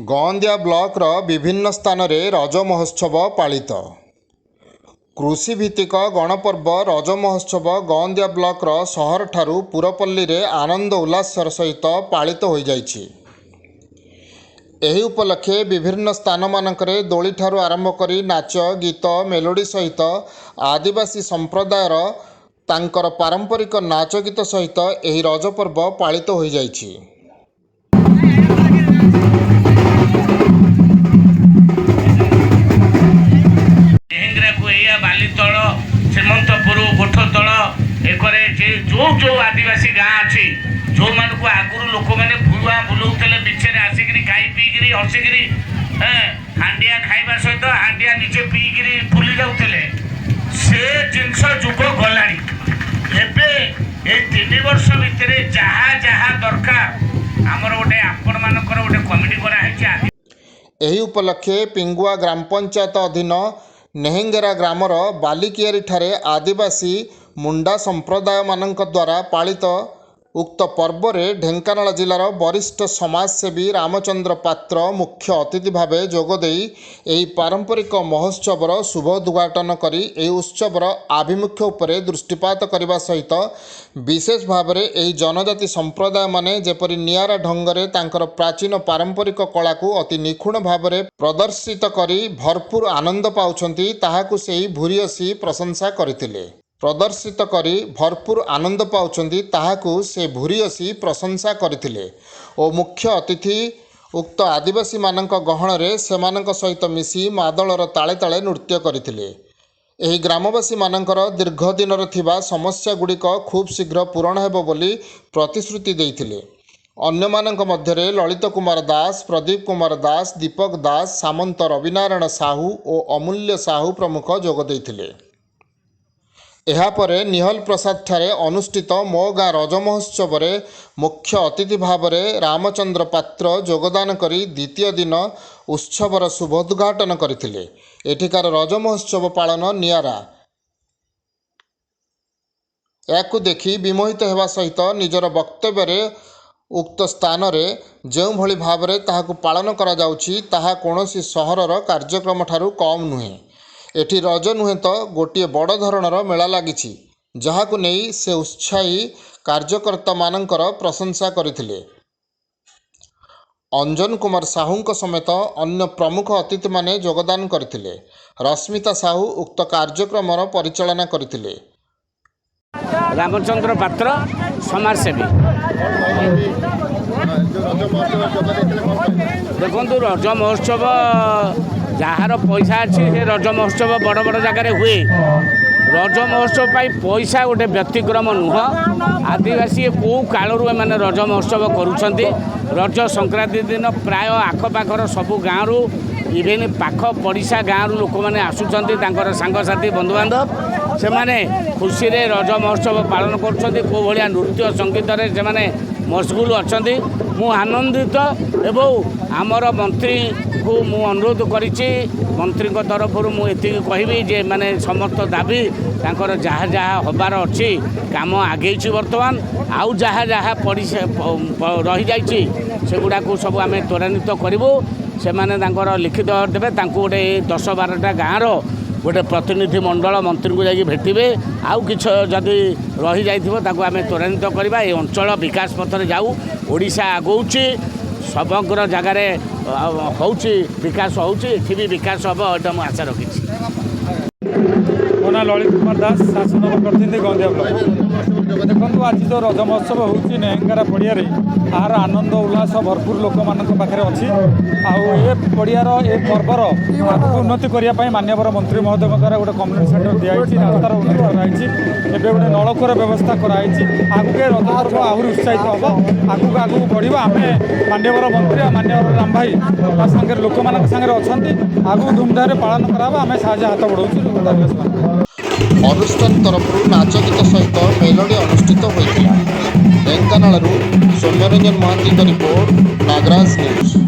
गौंदिया block विभिन्न स्थान में रज महोत्सव पालित। कृषिभित्तिक गणपर्व रज महोत्सव गौंदिया ब्लॉक सहर ठारू पुरपल्ली रे आनंद उल्लासर सहित पालित हो जाइछि। एही उपलक्षे विभिन्न स्थान मानकरे दोली ठारू आरंभ करी नाच गीत मेलोडी सहित आदिवासी संप्रदायर तांकर पारंपरिक नाच गीत सहित एही रज पर्व पालित हो जाइछि। बालीतल श्रीमंतपुर गोठतल एकरे जो जो आदिवासी गाँ अच्छी जो मान को आगुरी लोक मैंने भुआ बुलाऊले बिचरे आसिक खाई पीकि हसिकी हांडिया खाइबा सहित हांडिया निजे पीकि भूली जाऊे से जिनस जुग गला। ए 3 वर्ष भितर जहाँ जहाँ दरकार आमर गोटे आपण मानकर गोटे कमिटी कराई। एही उपलक्षे पिंगुआ ग्राम पंचायत अधीन नेहेंगेरा ग्रामर बालिकियारी ठारे आदिवासी मुंडा संप्रदाय मानक द्वारा पालित उक्त पर्व रे ढेंकानाल जिलार वरिष्ठ समाजसेवी रामचंद्र पात्र मुख्य अतिथि भावे जोगदेई एही पारंपरिक महोत्सवर शुभ उद्घाटन करी एही उत्सवर आभिमुख्य उपरे दृष्टिपात करने सहित विशेष भाव में एही जनजाति संप्रदाय माने जेपरि नियारा ढंगरे तांकर प्राचीन पारंपरिक कला को अति निखुण भाव में प्रदर्शित करी भरपूर आनंद पाउछंती ताहाकु सेही भूरियसी प्रशंसा करथिले। प्रदर्शित करी भरपूर आनंद पाउछंती ताहाकु से भूरियसी प्रशंसा करथिले और मुख्य अतिथि उक्त आदिवासी मानक गहण रे सेमानक सहित मिसी मादलर ताले ताले नृत्य करथिले। एही ग्रामवासी मानकर दीर्घ दिनर थिबा समस्या गुड़िक खूब शीघ्र पूरण हेबो बोली प्रतिश्रुति देइथिले। अन्य मानक मध्यरे ललित कुमार दास, प्रदीप कुमार दास, दीपक दास, सामंत रविनारायण साहू और अमूल्य साहू प्रमुख जोग देइथिले। एहापरे निहल प्रसाद ठारे अनुष्ठित मो गाँ रज महोत्सव मुख्य अतिथि भाव में रामचंद्र पात्र योगदान करी द्वितीय दिन उत्सवर शुभोद्घाटन करथिले। एठिकार रज महोत्सव पालन नियारा याकु देखि विमोहित हेबा सहित निजर वक्तव्य उक्त स्थान रे जो भली भाव में ताहाकु पालन करा जाउछि ताहा कोनोसी सहरर कार्यक्रम ठारू कम नुहे। एठी रज नुहे तो गोटे बड़ धरणर मेला लागिछि जहाकु नेई से उत्साही कार्यकर्ता मानकर प्रशंसा करथिले। अंजन कुमार साहू समेत अन्य प्रमुख अतिथि माने योगदान करथिले। रश्मिता साहू उक्त कार्यक्रम परिचालना करथिले। रामचंद्र पात्र समाजसेवी देखु रज महोत्सव जार पैसा अच्छी से रज महोत्सव बड़ बड़ जगार हुए। रज महोत्सव पैसा गोटे व्यतिक्रम नुह। आदिवासी कौ कालू एम रज महोत्सव करुँच। रज संक्रांति दिन प्राय आखपाखर सबू गाँव इवेन पाख पड़िशा गाँव लोक मैंने आसुँच सांगसाथी बंधुबांधव से माने खुशी रे रज महोत्सव पालन कर नृत्य संगीत से मशगुल अच्छा। मु आनंदित एवं आमर मंत्री को मु अनुरोध करी मंत्री तरफ मुझे कहबी जे माने समस्त दाबी तांकर जहाँ जहाँ हबार अच्छी काम आगे बर्तमान आउ जहाँ जहाँ रही जाइए सेगुड़ा को सब आम त्वरान्वित करूँ। से माने तांकर लिखित देवे गोटे 10-12टा गाँव गोटे प्रतिनिधि मंडल मंत्री को जाकि भेटे आउ कि जदि रही जाइथिबो ताकू आमे त्वरान्वित करबा। ए अंचल विकास पथरे जाऊ ओडिशा आगौछि समग्र जगार होउछि विकास होउछि एठी भी विकास हबो एटा मु आशा रखिछि। मो ना ललित कुमार दास शासन प्रतिनिधि गौंदिया ब्लॉक। देखो आज जो रज महोत्सव होउछि नेहेंगारा पड़िया तार आनंद उल्लास भरपूर लोक मान पाखे अच्छी ए पड़ियार ए पर्वर आगे उन्नति करने माननीय मंत्री महोदय द्वारा गोटे कम्युनिटी सेंटर दिखाई रास्तार उन्नति कराई एवं गोटे नलकूर व्यवस्था कराई आगे रज पर्व आहरी उत्साहित हम आगू आगू बढ़ा आम माननीय मंत्री माननीय राम भाई सागर लोक मान अच्छा आगू धूमधाम पालन करावा आम साहय हाथ बढ़ाऊँ। अनुष्ठान तरफ नाच गीत सहित मेलोडी अनुष्ठित होता। Dhenkanal Soumyaranjan Mahanti report Nagaraj news.